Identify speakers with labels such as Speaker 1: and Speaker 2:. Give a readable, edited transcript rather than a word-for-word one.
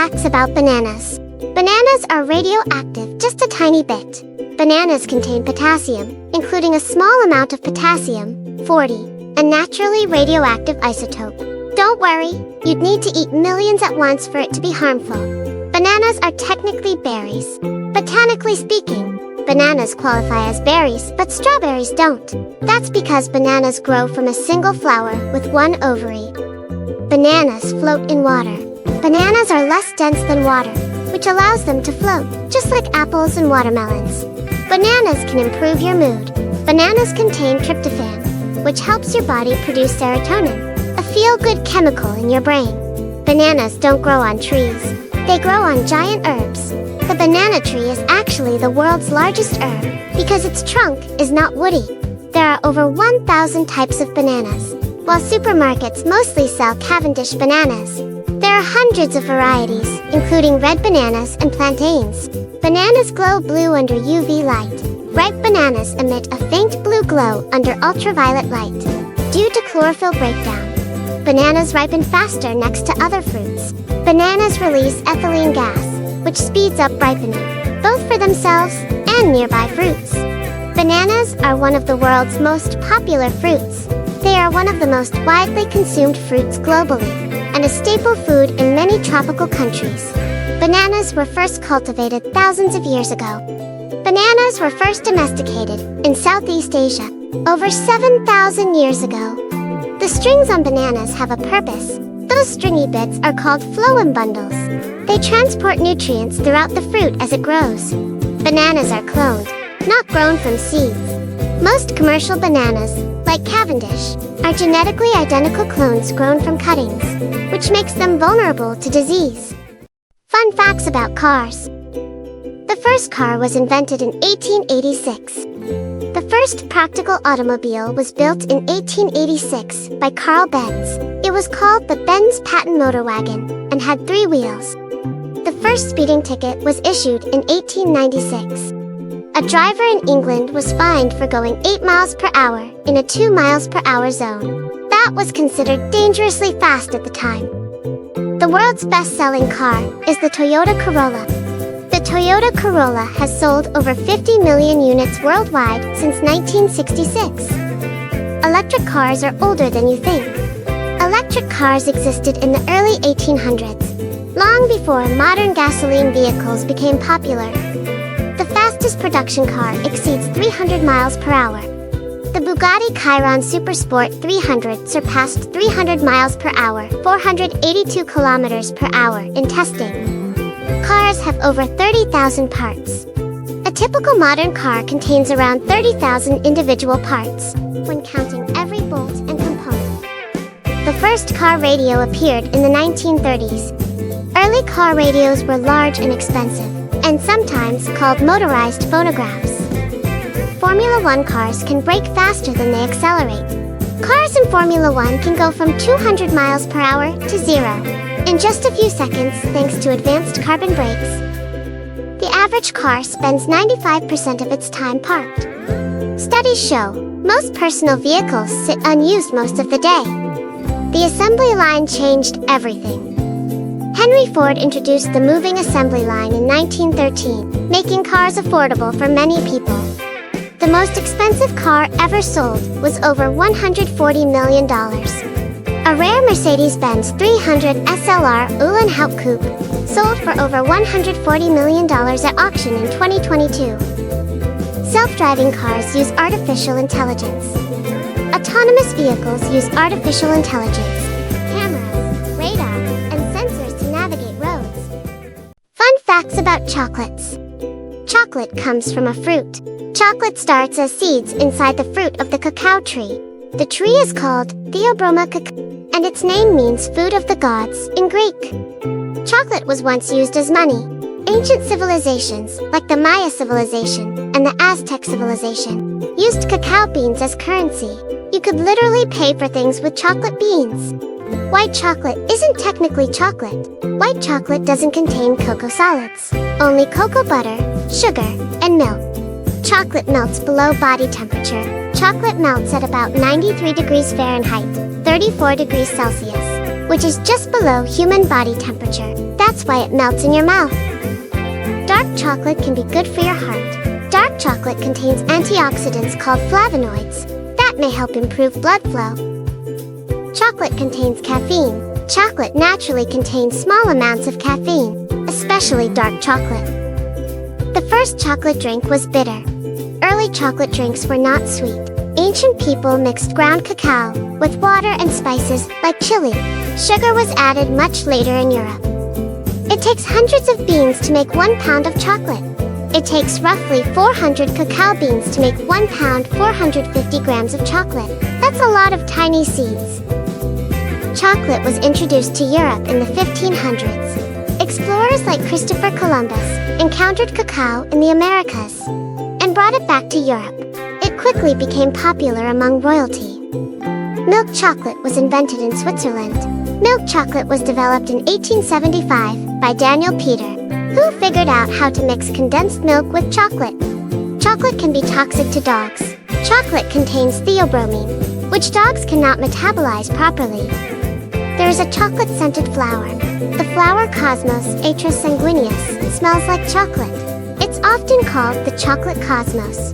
Speaker 1: facts about bananas. Bananas are radioactive just a tiny bit. Bananas contain potassium, including a small amount of potassium, 40, a naturally radioactive isotope. Don't worry, you'd need to eat millions at once for it to be harmful. Bananas are technically berries. Botanically speaking, bananas qualify as berries, but strawberries don't. That's because bananas grow from a single flower with one ovary. Bananas float in water. Bananas are less dense than water, which allows them to float, just like apples and watermelons. Bananas can improve your mood. Bananas contain tryptophan, which helps your body produce serotonin, a feel-good chemical in your brain. Bananas don't grow on trees. They grow on giant herbs. The banana tree is actually the world's largest herb because its trunk is not woody. There are over 1,000 types of bananas. While supermarkets mostly sell Cavendish bananas, there are hundreds of varieties, including red bananas and plantains. Bananas glow blue under UV light. Ripe bananas emit a faint blue glow under ultraviolet light due to chlorophyll breakdown. Bananas ripen faster next to other fruits. Bananas release ethylene gas, which speeds up ripening, both for themselves and nearby fruits. Bananas are one of the world's most popular fruits. They are one of the most widely consumed fruits globally, and a staple food in many tropical countries. Bananas were first cultivated thousands of years ago. Bananas were first domesticated in Southeast Asia over 7,000 years ago. The strings on bananas have a purpose. Those stringy bits are called phloem bundles. They transport nutrients throughout the fruit as it grows. Bananas are cloned, not grown from seeds. Most commercial bananas, like Cavendish, are genetically identical clones grown from cuttings, which makes them vulnerable to disease. Fun facts about cars. The first car was invented in 1886. The first practical automobile was built in 1886 by Carl Benz. It was called the Benz Patent Motor Wagon and had 3 wheels. The first speeding ticket was issued in 1896. A driver in England was fined for going 8 miles per hour in a 2 miles per hour zone. That was considered dangerously fast at the time. The world's best-selling car is the Toyota Corolla. The Toyota Corolla has sold over 50 million units worldwide since 1966. Electric cars are older than you think. Electric cars existed in the early 1800s, long before modern gasoline vehicles became popular. The fastest production car exceeds 300 miles per hour. The Bugatti Chiron Supersport 300 surpassed 300 miles per hour, 482 kilometers per hour in testing. Cars have over 30,000 parts. A typical modern car contains around 30,000 individual parts, when counting every bolt and component. The first car radio appeared in the 1930s. Early car radios were large and expensive, and sometimes called motorized phonographs. Formula One cars can brake faster than they accelerate. Cars in Formula One can go from 200 miles per hour to 0 in just a few seconds thanks to advanced carbon brakes. The average car spends 95% of its time parked. Studies show most personal vehicles sit unused most of the day. The assembly line changed everything. Henry Ford introduced the moving assembly line in 1913, making cars affordable for many people. The most expensive car ever sold was over $140 million. A rare Mercedes-Benz 300 SLR Uhlenhaut Coupe sold for over $140 million at auction in 2022. Self-driving cars use artificial intelligence. Autonomous vehicles use artificial intelligence, cameras, radar, and sensors to navigate roads. Fun facts about chocolates. Chocolate comes from a fruit. Chocolate starts as seeds inside the fruit of the cacao tree. The tree is called Theobroma cacao, and its name means food of the gods in Greek. Chocolate was once used as money. Ancient civilizations, like the Maya civilization and the Aztec civilization, used cacao beans as currency. You could literally pay for things with chocolate beans. White chocolate isn't technically chocolate. White chocolate doesn't contain cocoa solids, only cocoa butter, sugar, and milk. Chocolate melts below body temperature. Chocolate melts at about 93 degrees Fahrenheit, 34 degrees Celsius, which is just below human body temperature. That's why it melts in your mouth. Dark chocolate can be good for your heart. Dark chocolate contains antioxidants called flavonoids that may help improve blood flow. Chocolate contains caffeine. Chocolate naturally contains small amounts of caffeine, especially dark chocolate. The first chocolate drink was bitter. Early chocolate drinks were not sweet. Ancient people mixed ground cacao with water and spices like chili. Sugar was added much later in Europe. It takes hundreds of beans to make 1 pound of chocolate. It takes roughly 400 cacao beans to make 1 pound 450 grams of chocolate. That's a lot of tiny seeds. Chocolate was introduced to Europe in the 1500s. Explorers like Christopher Columbus encountered cacao in the Americas and brought it back to Europe. It quickly became popular among royalty. Milk chocolate was invented in Switzerland. Milk chocolate was developed in 1875 by Daniel Peter, who figured out how to mix condensed milk with chocolate. Chocolate can be toxic to dogs. Chocolate contains theobromine, which dogs cannot metabolize properly. There is a chocolate-scented flower. The flower Cosmos atrus sanguineus smells like chocolate. It's often called the chocolate cosmos.